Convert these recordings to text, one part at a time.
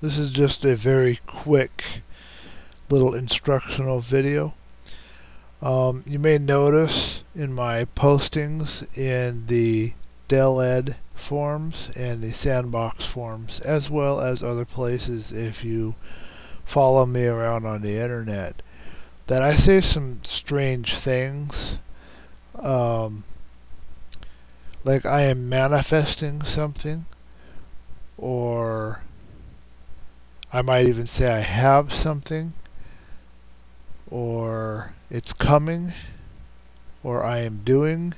This is just a very quick little instructional video. You may notice in my postings in the Dell Ed forums and the Sandbox forums, as well as other places if you follow me around on the internet, that I say some strange things. Like I am manifesting something, or I might even say I have something, or it's coming, or I am doing.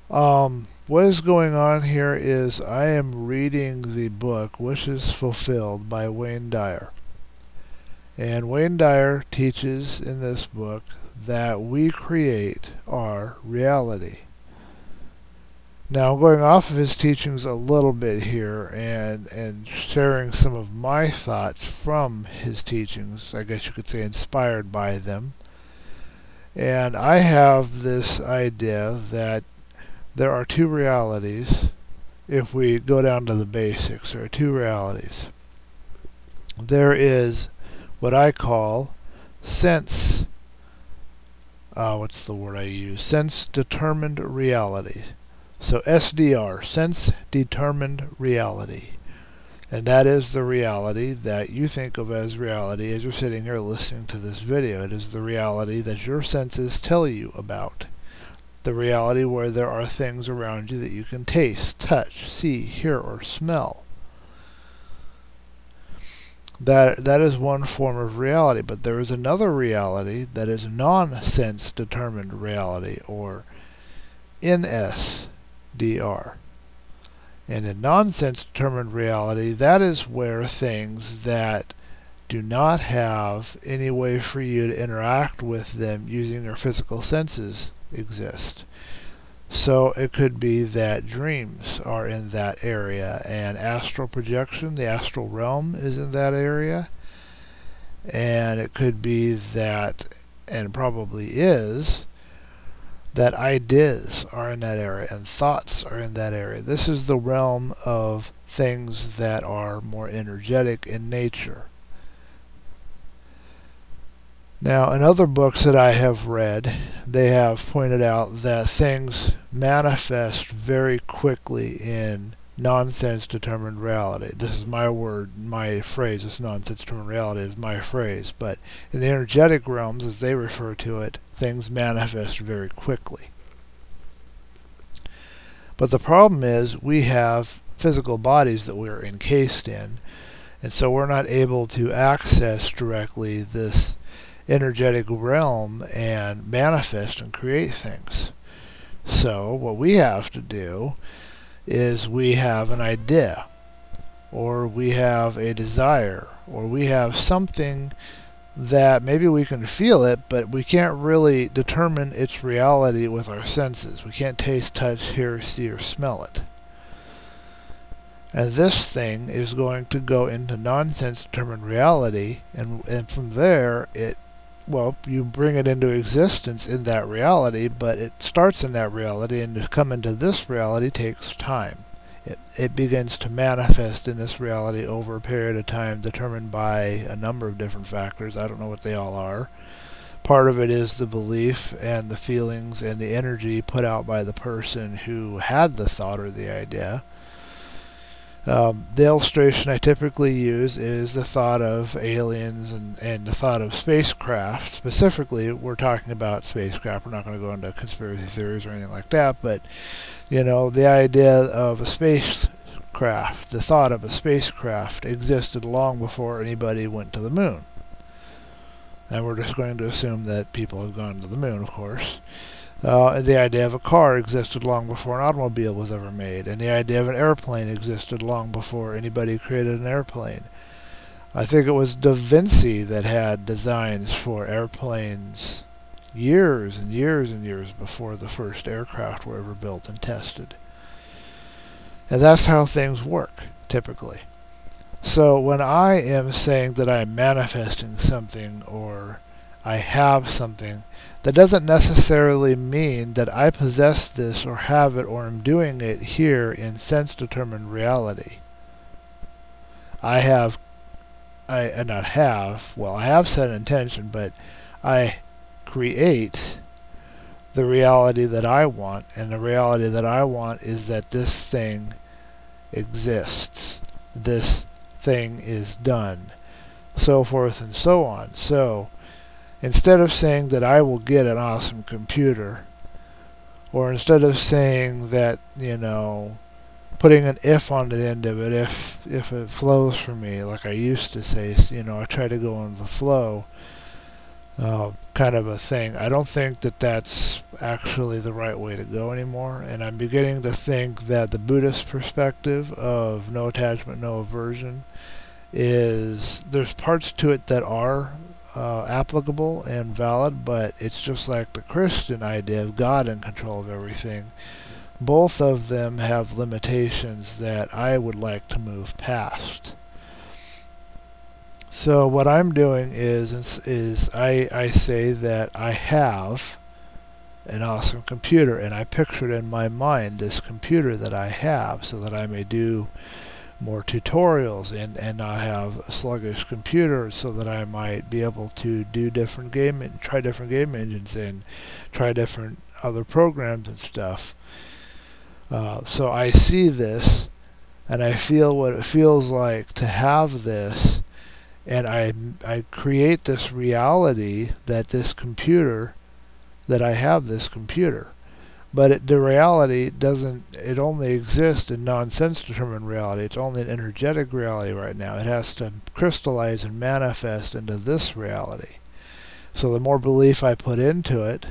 What is going on here is I am reading the book Wishes Fulfilled by Wayne Dyer. And Wayne Dyer teaches in this book that we create our reality. Now, I'm going off of his teachings a little bit here and sharing some of my thoughts from his teachings, I guess you could say inspired by them. And I have this idea that there are two realities. If we go down to the basics, there are two realities. There is what I call sense, what's the word I use? Sense-determined reality. So SDR, sense-determined reality. And that is the reality that you think of as reality as you're sitting here listening to this video. It is the reality that your senses tell you about. The reality where there are things around you that you can taste, touch, see, hear, or smell. That is one form of reality, but there is another reality that is non-sense determined reality, or NSDR. And in non-sense determined reality, that is where things that do not have any way for you to interact with them using your physical senses exist. So it could be that dreams are in that area, and astral projection, the astral realm, is in that area. And it could be that, and probably is, that ideas are in that area and thoughts are in that area. This is the realm of things that are more energetic in nature. Now, in other books that I have read, they have pointed out that things manifest very quickly in nonsense determined reality. This is my word, my phrase. This nonsense determined reality is my phrase. But in the energetic realms, as they refer to it, things manifest very quickly. But the problem is we have physical bodies that we're encased in, and so we're not able to access directly this energetic realm and manifest and create things. So what we have to do is we have an idea, or we have a desire, or we have something that maybe we can feel it, but we can't really determine its reality with our senses. We can't taste, touch, hear, see, or smell it. And this thing is going to go into nonsense determined reality, and from there you bring it into existence in that reality, but it starts in that reality, and to come into this reality takes time. It begins to manifest in this reality over a period of time determined by a number of different factors. I don't know what they all are. Part of it is the belief and the feelings and the energy put out by the person who had the thought or the idea. The illustration I typically use is the thought of aliens and the thought of spacecraft. Specifically, we're talking about spacecraft. We're not going to go into conspiracy theories or anything like that, but the idea of a spacecraft, the thought of a spacecraft existed long before anybody went to the moon. And we're just going to assume that people have gone to the moon, of course. The idea of a car existed long before an automobile was ever made, and the idea of an airplane existed long before anybody created an airplane. I think it was Da Vinci that had designs for airplanes years and years and years before the first aircraft were ever built and tested. And that's how things work, typically. So when I am saying that I'm manifesting something, or I have something, that doesn't necessarily mean that I possess this or have it or am doing it here in sense-determined reality. I have, I not have, well, I have set an intention, but I create the reality that I want, and the reality that I want is that this thing exists. This thing is done. So forth and so on. So, instead of saying that I will get an awesome computer, or instead of saying that, putting an if on the end of it, if it flows for me, like I used to say, I try to go on the flow, kind of a thing. I don't think that that's actually the right way to go anymore, and I'm beginning to think that the Buddhist perspective of no attachment, no aversion is, there's parts to it that are applicable and valid, but it's just like the Christian idea of God in control of everything. Both of them have limitations that I would like to move past. So what I'm doing is I say that I have an awesome computer, and I pictured in my mind this computer that I have so that I may do more tutorials and not have a sluggish computer, so that I might be able to do try different game engines and try different other programs and stuff. So I see this and I feel what it feels like to have this, and I create this reality that I have this computer. But the reality it only exists in non-sense determined reality. It's only an energetic reality right now. It has to crystallize and manifest into this reality. So the more belief I put into it,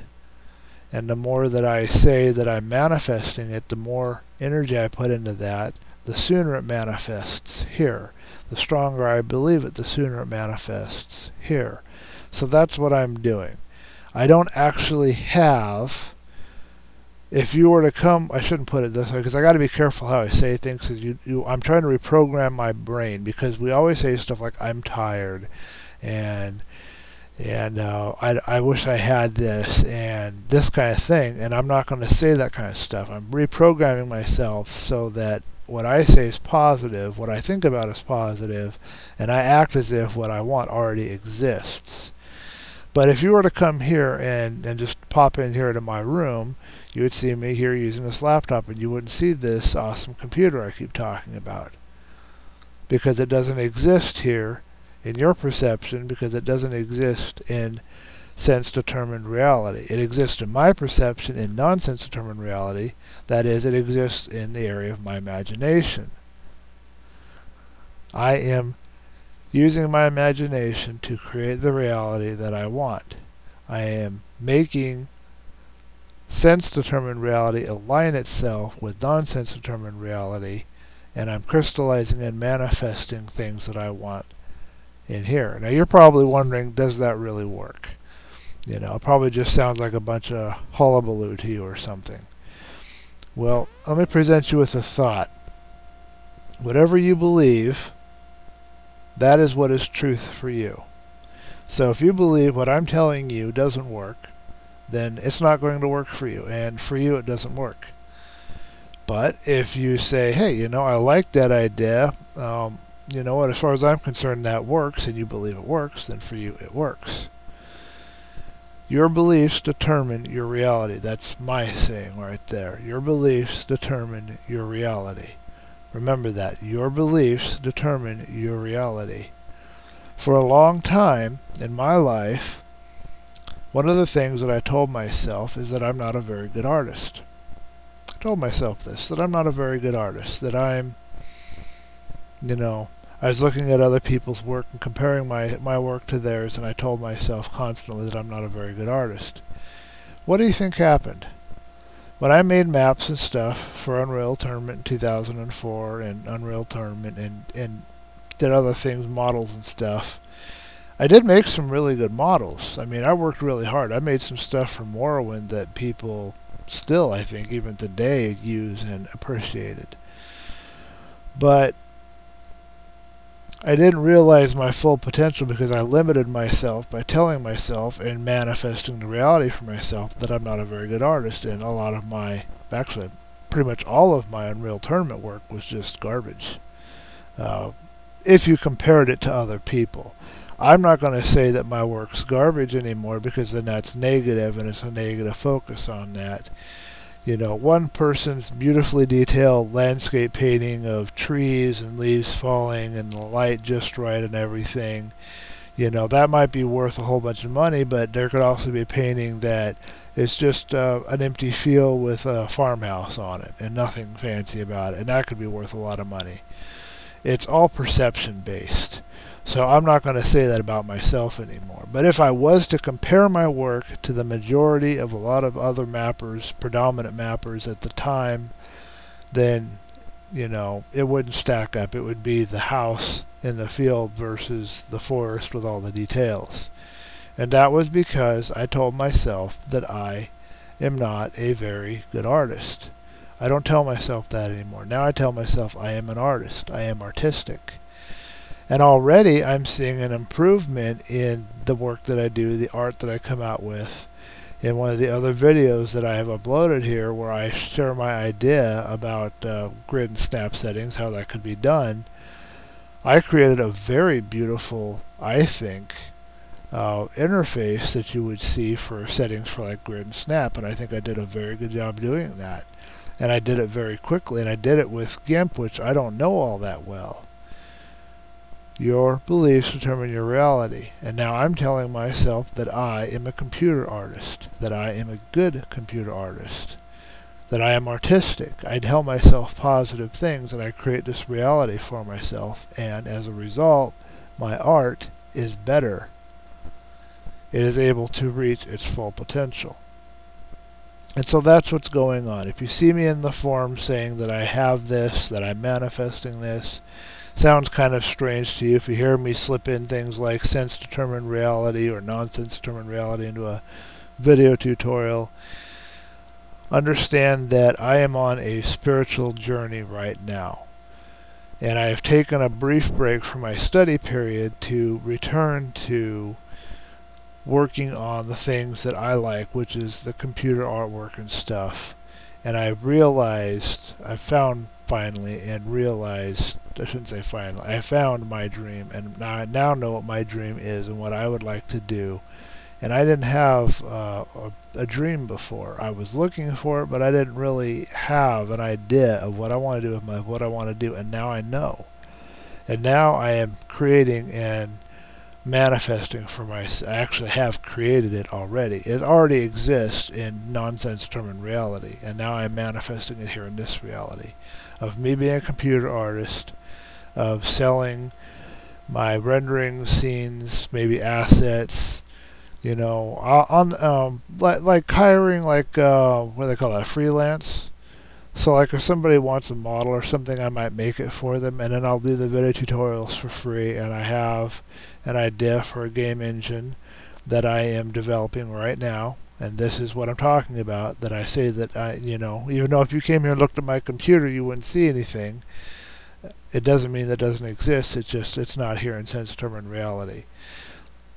and the more that I say that I'm manifesting it, the more energy I put into that, the sooner it manifests here. The stronger I believe it, the sooner it manifests here. So that's what I'm doing. I don't actually have, if you were to come, I shouldn't put it this way because I got to be careful how I say things, because I'm trying to reprogram my brain, because we always say stuff like I'm tired and I wish I had this and this kind of thing, and I'm not going to say that kind of stuff. I'm reprogramming myself so that what I say is positive, what I think about is positive, and I act as if what I want already exists. But if you were to come here and just pop in here to my room, you would see me here using this laptop, and you wouldn't see this awesome computer I keep talking about, because it doesn't exist here in your perception, because it doesn't exist in sense-determined reality. It exists in my perception in non-sense-determined reality. That is, it exists in the area of my imagination. I am using my imagination to create the reality that I want. I am making sense-determined reality align itself with non-sense-determined reality, and I'm crystallizing and manifesting things that I want in here. Now you're probably wondering, does that really work? It probably just sounds like a bunch of hullabaloo to you or something. Well, let me present you with a thought. Whatever you believe, that is what is truth for you. So if you believe what I'm telling you doesn't work, then it's not going to work for you, and for you it doesn't work. But if you say, hey, I like that idea, you know what, as far as I'm concerned that works, and you believe it works, then for you it works. Your beliefs determine your reality. That's my saying right there. Your beliefs determine your reality. Remember that. Your beliefs determine your reality. For a long time in my life, one of the things that I told myself is that I'm not a very good artist. I told myself this, that I'm not a very good artist, that I'm, I was looking at other people's work and comparing my work to theirs, and I told myself constantly that I'm not a very good artist. What do you think happened? When I made maps and stuff for Unreal Tournament in 2004 and Unreal Tournament and did other things, models and stuff, I did make some really good models. I mean, I worked really hard. I made some stuff for Morrowind that people still, I think, even today, use and appreciate it. But I didn't realize my full potential because I limited myself by telling myself and manifesting the reality for myself that I'm not a very good artist, and a lot of actually pretty much all of my Unreal Tournament work was just garbage. if you compared it to other people. I'm not going to say that my work's garbage anymore, because then that's negative and it's a negative focus on that. You know, one person's beautifully detailed landscape painting of trees and leaves falling and the light just right and everything, you know, that might be worth a whole bunch of money, but there could also be a painting that is just an empty field with a farmhouse on it and nothing fancy about it, and that could be worth a lot of money. It's all perception based. So I'm not going to say that about myself anymore. But if I was to compare my work to the majority of a lot of other mappers, predominant mappers at the time, then, you know, it wouldn't stack up. It would be the house in the field versus the forest with all the details. And that was because I told myself that I am not a very good artist. I don't tell myself that anymore. Now I tell myself I am an artist. I am artistic. And already I'm seeing an improvement in the work that I do, the art that I come out with. In one of the other videos that I have uploaded here, where I share my idea about grid and snap settings, how that could be done, I created a very beautiful, I think, interface that you would see for settings for like grid and snap, and I think I did a very good job doing that. And I did it very quickly, and I did it with GIMP, which I don't know all that well. Your beliefs determine your reality. And now I'm telling myself that I am a computer artist, that I am a good computer artist, that I am artistic. I tell myself positive things, and I create this reality for myself, and as a result, my art is better. It is able to reach its full potential. And so that's what's going on. If you see me in the forum saying that I have this, that I'm manifesting this, sounds kind of strange to you. If you hear me slip in things like sense-determined reality or non-sense-determined reality into a video tutorial, understand that I am on a spiritual journey right now. And I have taken a brief break from my study period to return to working on the things that I like, which is the computer artwork and stuff. And I've found finally and realized, I shouldn't say finally, I found my dream, and I now know what my dream is and what I would like to do. And I didn't have a dream before. I was looking for it, but I didn't really have an idea of what I want to do with what I want to do, and now I know. And now I am creating and manifesting for myself. I actually have created it already. It already exists in nonsense determined reality, and now I'm manifesting it here in this reality of me being a computer artist, of selling my renderings, scenes, maybe assets, you know, on like hiring, like what do they call that, freelance. So like if somebody wants a model or something, I might make it for them, and then I'll do the video tutorials for free. And I have an idea for a game engine that I am developing right now, and this is what I'm talking about, that I say that I, you know, even though if you came here and looked at my computer you wouldn't see anything, it doesn't mean that it doesn't exist. It's just it's not here in sense determined reality.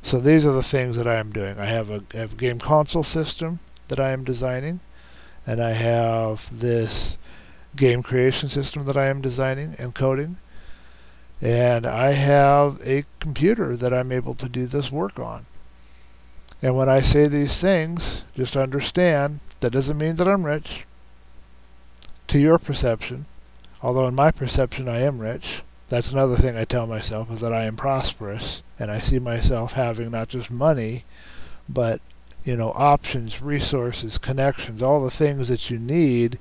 So these are the things that I am doing. I have a game console system that I am designing, and I have this game creation system that I am designing and coding, and I have a computer that I'm able to do this work on. And when I say these things, just understand that doesn't mean that I'm rich to your perception, although in my perception I am rich. That's another thing I tell myself, is that I am prosperous, and I see myself having not just money, but, you know, options, resources, connections, all the things that you need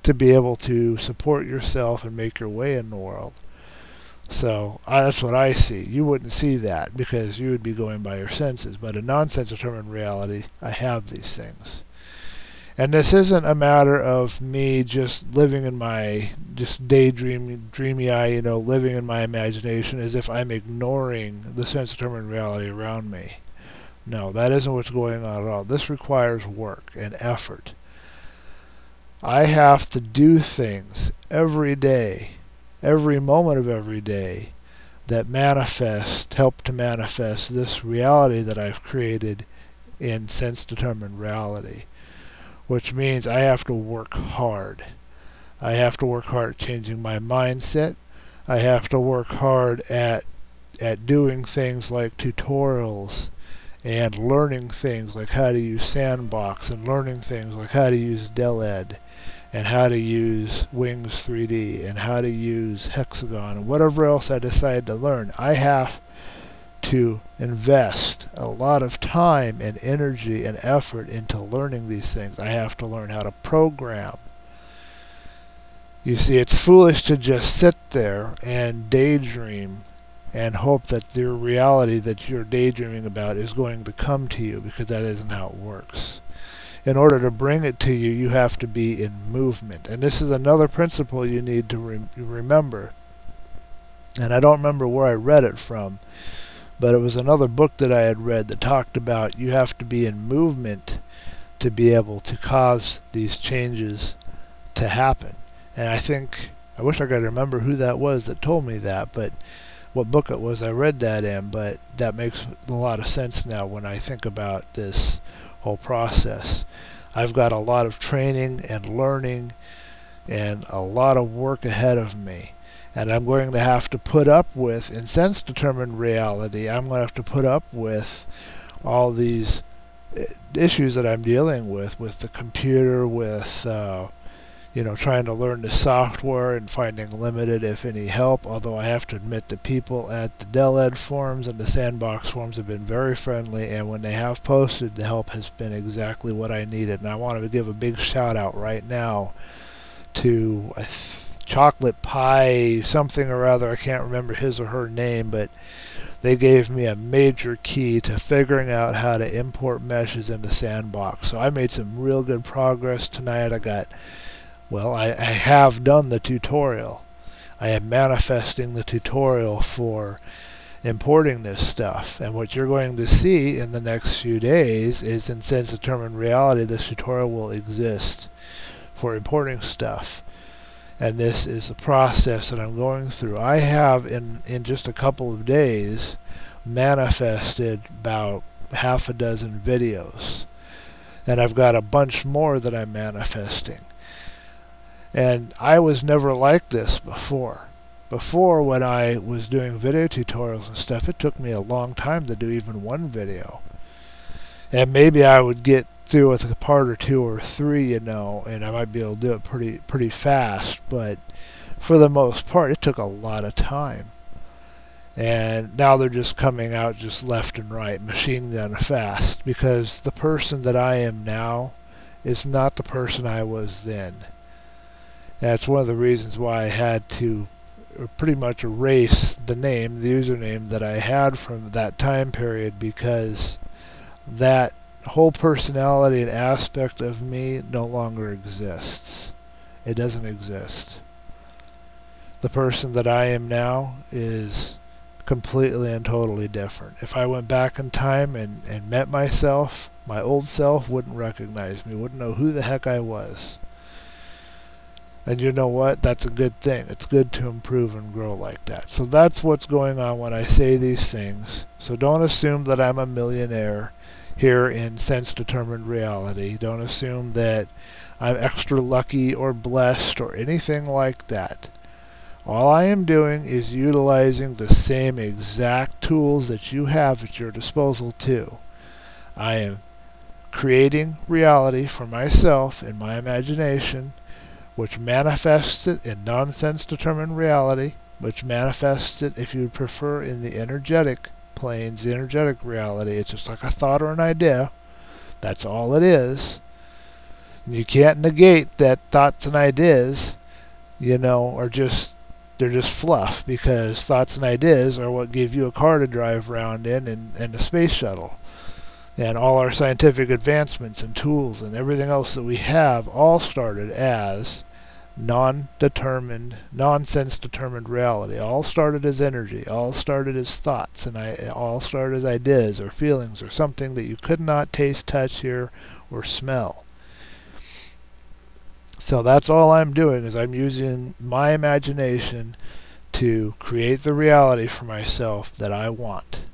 to be able to support yourself and make your way in the world. So that's what I see. You wouldn't see that because you would be going by your senses, but in non-sense determined reality, I have these things. And this isn't a matter of me just living in my just dreamy eye, you know, living in my imagination as if I'm ignoring the sense determined reality around me. No, that isn't what's going on at all. This requires work and effort. I have to do things every day, every moment of every day, that help to manifest this reality that I've created in sense-determined reality, which means I have to work hard. I have to work hard at changing my mindset. I have to work hard at doing things like tutorials and learning things like how to use Sandbox and learning things like how to use DelEd and how to use Wings 3D and how to use Hexagon and whatever else I decide to learn. I have to invest a lot of time and energy and effort into learning these things. I have to learn how to program. You see, it's foolish to just sit there and daydream and hope that the reality that you're daydreaming about is going to come to you, because that isn't how it works. In order to bring it to you, you have to be in movement. And this is another principle you need to remember. And I don't remember where I read it from, but it was another book that I had read that talked about you have to be in movement to be able to cause these changes to happen. And I wish I could remember who that was that told me that, but what book it was I read that in, but that makes a lot of sense now when I think about this whole process. I've got a lot of training and learning and a lot of work ahead of me. And I'm going to have to put up with, in sense-determined reality, I'm going to have to put up with all these issues that I'm dealing with the computer, with trying to learn the software and finding limited, if any, help. Although I have to admit the people at the DelEd forums and the Sandbox forums have been very friendly, and when they have posted, the help has been exactly what I needed. And I want to give a big shout out right now to Chocolate Pie something or other. I can't remember his or her name, but they gave me a major key to figuring out how to import meshes into Sandbox. So I made some real good progress tonight. I have done the tutorial. I am manifesting the tutorial for importing this stuff. And what you're going to see in the next few days is, in sense-determined reality, this tutorial will exist for importing stuff. And this is the process that I'm going through. I have, in just a couple of days, manifested about half a dozen videos. And I've got a bunch more that I'm manifesting. And I was never like this before. Before, when I was doing video tutorials and stuff, it took me a long time to do even one video. And maybe I would get through with a part or two or three, and I might be able to do it pretty fast, but for the most part it took a lot of time. And now they're just coming out just left and right, machine gun fast, because the person that I am now is not the person I was then. That's one of the reasons why I had to pretty much erase the username that I had from that time period, because that whole personality and aspect of me no longer exists. It doesn't exist. The person that I am now is completely and totally different. If I went back in time and met myself, my old self wouldn't recognize me, wouldn't know who the heck I was. And you know what? That's a good thing. It's good to improve and grow like that. So that's what's going on when I say these things. So don't assume that I'm a millionaire here in sense-determined reality. Don't assume that I'm extra lucky or blessed or anything like that. All I am doing is utilizing the same exact tools that you have at your disposal too. I am creating reality for myself in my imagination, which manifests it in non-sense-determined reality, which manifests it, if you prefer, in the energetic planes, the energetic reality. It's just like a thought or an idea. That's all it is. And you can't negate that thoughts and ideas, they're just fluff, because thoughts and ideas are what give you a car to drive around in and a space shuttle. And all our scientific advancements and tools and everything else that we have all started as non-sense-determined reality. All started as energy. All started as thoughts, and all started as ideas or feelings or something that you could not taste, touch, hear, or smell. So that's all I'm doing, is I'm using my imagination to create the reality for myself that I want.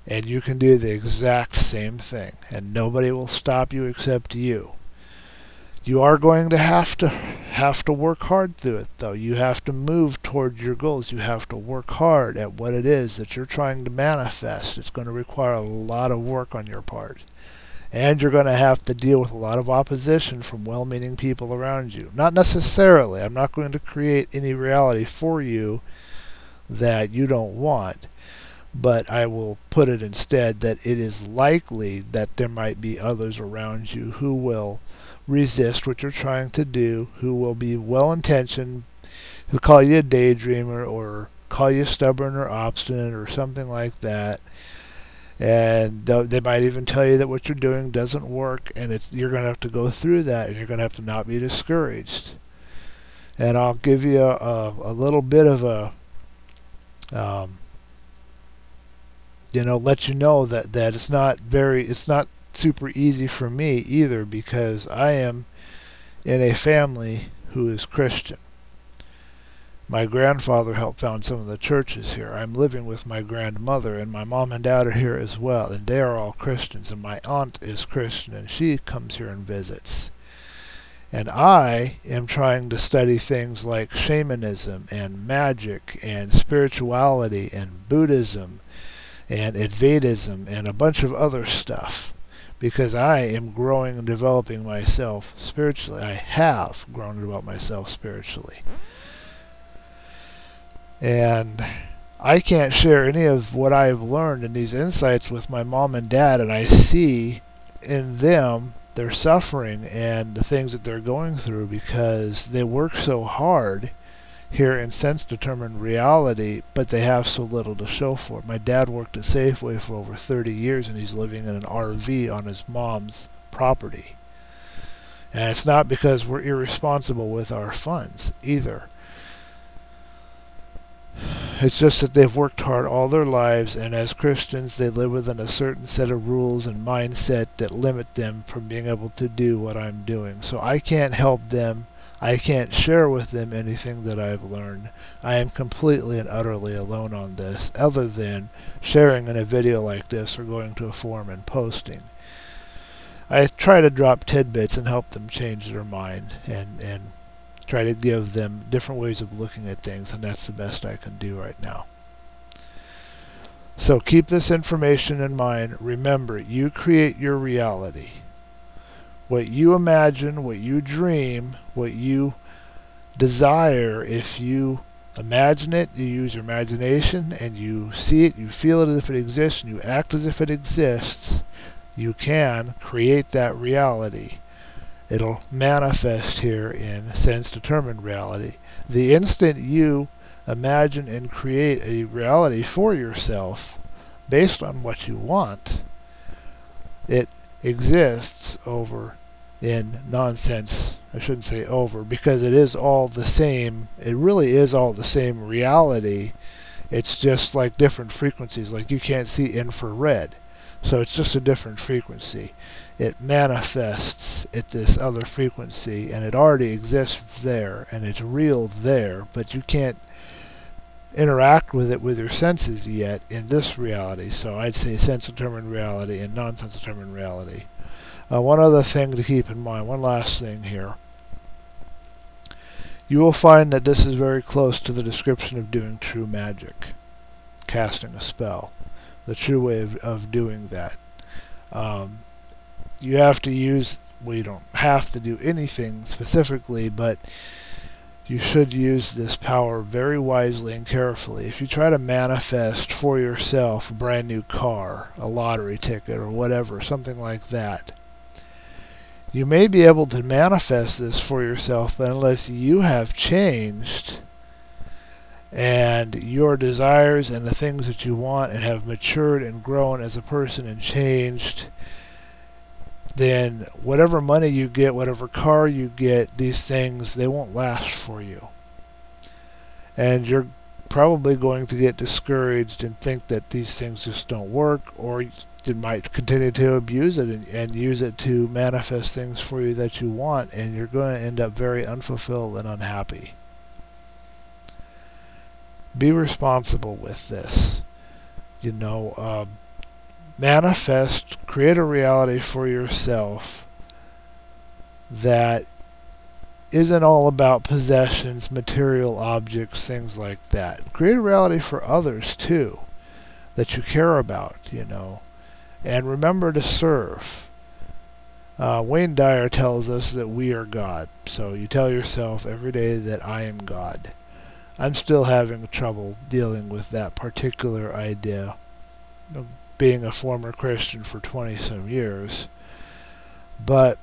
And you can do the exact same thing, and nobody will stop you except you. You are going to have to work hard through it, though. You have to move toward your goals. You have to work hard at what it is that you're trying to manifest. It's going to require a lot of work on your part. And you're going to have to deal with a lot of opposition from well-meaning people around you. Not necessarily. I'm not going to create any reality for you that you don't want. But I will put it instead that it is likely that there might be others around you who will resist what you're trying to do, who will be well-intentioned, who call you a daydreamer or call you stubborn or obstinate or something like that. And they might even tell you that what you're doing doesn't work, and you're going to have to go through that, and you're going to have to not be discouraged. And I'll give you a little bit of a let you know that it's not super easy for me either, because I am in a family who is Christian. My grandfather helped found some of the churches here. I'm living with my grandmother, and my mom and dad are here as well, and they are all Christians, and my aunt is Christian, and she comes here and visits. And I am trying to study things like shamanism and magic and spirituality and Buddhism and Advaitism and a bunch of other stuff, because I am growing and developing myself spiritually. I have grown and developed myself spiritually. And I can't share any of what I've learned in these insights with my mom and dad, and I see in them their suffering and the things that they're going through, because they work so hard here in sense-determined reality, but they have so little to show for it. My dad worked at Safeway for over 30 years, and he's living in an RV on his mom's property. And it's not because we're irresponsible with our funds either. It's just that they've worked hard all their lives, and as Christians they live within a certain set of rules and mindset that limit them from being able to do what I'm doing. So I can't help them. I can't share with them anything that I've learned. I am completely and utterly alone on this, other than sharing in a video like this or going to a forum and posting. I try to drop tidbits and help them change their mind and try to give them different ways of looking at things, and that's the best I can do right now. So keep this information in mind. Remember, you create your reality. What you imagine, what you dream, what you desire, if you imagine it, you use your imagination, and you see it, you feel it as if it exists, and you act as if it exists, you can create that reality. It'll manifest here in sense-determined reality. The instant you imagine and create a reality for yourself based on what you want, it exists over in nonsense. I shouldn't say over, because it is all the same. It really is all the same reality. It's just like different frequencies. Like you can't see infrared, so it's just a different frequency. It manifests at this other frequency, and it already exists there, and it's real there, but you can't interact with it with your senses yet in this reality. So I'd say sense-determined reality and non-sense-determined reality. One other thing to keep in mind, one last thing here. You will find that this is very close to the description of doing true magic, casting a spell, the true way of doing that. You have to use, well, you don't have to do anything specifically, but you should use this power very wisely and carefully. If you try to manifest for yourself a brand new car, a lottery ticket, or whatever, something like that, you may be able to manifest this for yourself, but unless you have changed and your desires and the things that you want and have matured and grown as a person and changed, then whatever money you get, whatever car you get, these things, they won't last for you. And you're probably going to get discouraged and think that these things just don't work, or you might continue to abuse it and use it to manifest things for you that you want, and you're going to end up very unfulfilled and unhappy. Be responsible with this. Manifest, create a reality for yourself that isn't all about possessions, material objects, things like that. Create a reality for others too, that you care about, you know. And remember to serve. Wayne Dyer tells us that we are God. So you tell yourself every day that I am God. I'm still having trouble dealing with that particular idea, being a former Christian for 20 some years. But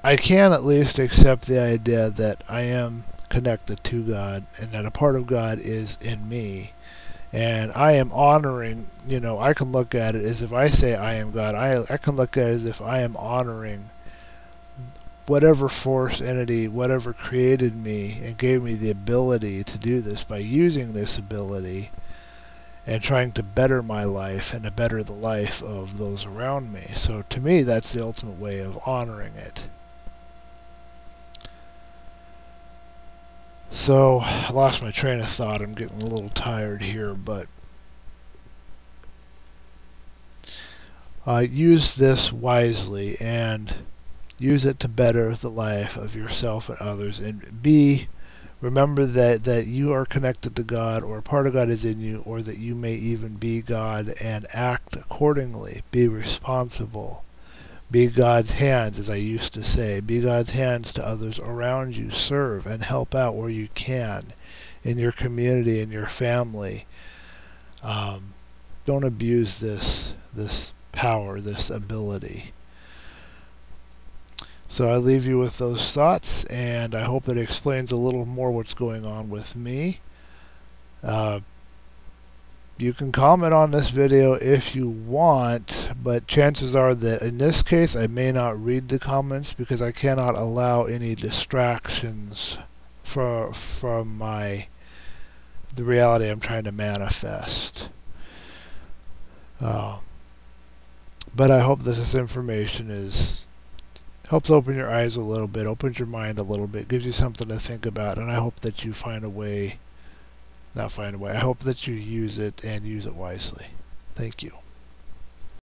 I can at least accept the idea that I am connected to God and that a part of God is in me. And I am honoring, you know, I can look at it as if I say I am God, I can look at it as if I am honoring whatever force, entity, whatever created me and gave me the ability to do this by using this ability and trying to better my life and to better the life of those around me. So to me, that's the ultimate way of honoring it. So, I lost my train of thought. I'm getting a little tired here, but use this wisely and use it to better the life of yourself and others. And remember that you are connected to God, or a part of God is in you, or that you may even be God, and act accordingly. Be responsible. Be God's hands, as I used to say. Be God's hands to others around you. Serve and help out where you can in your community, in your family. Don't abuse this power, this ability. So I leave you with those thoughts, and I hope it explains a little more what's going on with me. You can comment on this video if you want, but chances are that in this case I may not read the comments because I cannot allow any distractions from the reality I'm trying to manifest. But I hope that this information helps open your eyes a little bit, opens your mind a little bit, gives you something to think about, and I hope that you I hope that you use it and use it wisely. Thank you.